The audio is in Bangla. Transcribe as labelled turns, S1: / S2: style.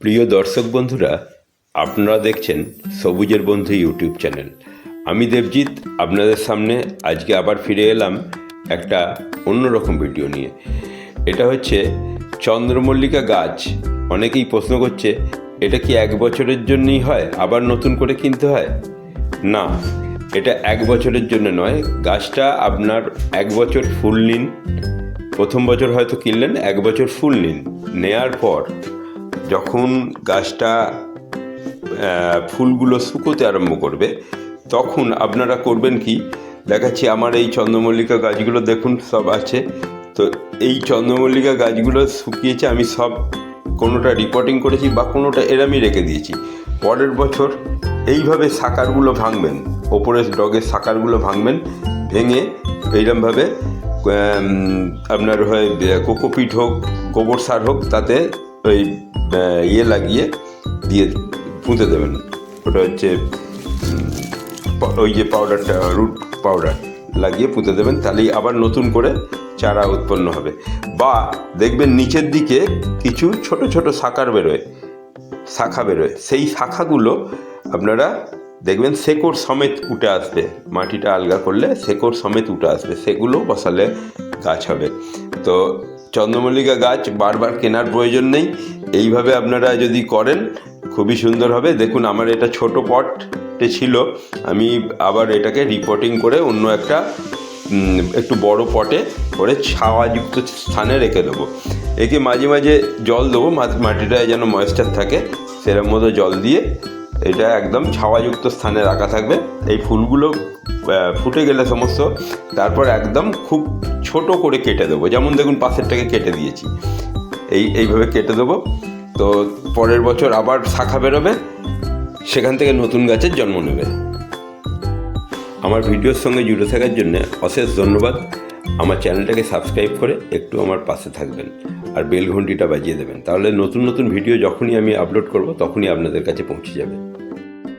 S1: প্রিয় দর্শক বন্ধুরা, আপনারা দেখছেন সবুজের বন্ধু ইউটিউব চ্যানেল। আমি দেবজিৎ আপনাদের সামনে আজকে আবার ফিরে এলাম একটা অন্যরকম ভিডিও নিয়ে। এটা হচ্ছে চন্দ্রমল্লিকা গাছ। অনেকেই প্রশ্ন করছে, এটা কি 1 বছরের জন্যই হয়, আবার নতুন করে কিনতে হয়? না, এটা 1 বছরের জন্য নয়। গাছটা আপনার 1 বছর ফুল নিন। প্রথম বছর হয়তো কিনলেন, 1 বছর ফুল নিন। নেয়ার পর যখন গাছটা ফুলগুলো শুকোতে আরম্ভ করবে, তখন আপনারা করবেন কি, দেখাচ্ছি আমার এই চন্দ্রমল্লিকা গাছগুলো দেখুন সব আছে। তো এই চন্দ্রমল্লিকা গাছগুলো শুকিয়েছে, আমি সব কোনোটা রিপোর্টিং করেছি বা কোনোটা এরামই রেখে দিয়েছি। পরের বছর এইভাবে শাখারগুলো ভাঙবেন, ওপরের ডগের শাখারগুলো ভাঙবেন, ভেঙে এইরকমভাবে আপনার হয় কোকোপিট হোক, গোবর সার হোক, তাতে ওই লাগিয়ে দিয়ে পুঁতে দেবেন। ওটা হচ্ছে ওই যে পাউডারটা, রুট পাউডার লাগিয়ে পুঁতে দেবেন, তাহলেই আবার নতুন করে চারা উৎপন্ন হবে। বা দেখবেন নিচের দিকে কিছু ছোট ছোট শাখা বেরোয়, সেই শাখাগুলো আপনারা দেখবেন শেকড় সমেত উঠে আসবে। মাটিটা আলগা করলে শেকড় সমেত উঠে আসবে, সেগুলো বসালে গাছ হবে। তো চন্দ্রমল্লিকা গাছ বারবার কেনার প্রয়োজন নেই, এইভাবে আপনারা যদি করেন খুবই সুন্দর হবে। দেখুন আমার এটা ছোট পটে ছিল, আমি আবার এটাকে রিপোর্টিং করে অন্য একটা একটু বড় পটে করে ছাওয়াযুক্ত স্থানে রেখে দেবো। একে মাঝে মাঝে জল দেবো, মাটিটায় যেন ময়েশ্চার থাকে, সেরকম মতো জল দিয়ে এটা একদম ছাওয়াযুক্ত স্থানে রাখা থাকবে। এই ফুলগুলো ফুটে গেলে সমস্ত, তারপর একদম খুব ছোট করে কেটে দেবো। যেমন দেখুন পাশেরটাকে কেটে দিয়েছি, এইভাবে কেটে দেবো। তো পরের বছর আবার শাখা বেরোবে, সেখান থেকে নতুন গাছের জন্ম নেবে। আমার ভিডিওর সঙ্গে জুড়ে থাকার জন্য অশেষ ধন্যবাদ। আমার চ্যানেলটাকে সাবস্ক্রাইব করে একটু আমার পাশে থাকবেন আর বেল ঘন্টিটা বাজিয়ে দেবেন, তাহলে নতুন নতুন ভিডিও যখনই আমি আপলোড করব তখনই আপনাদের কাছে পৌঁছে যাবে।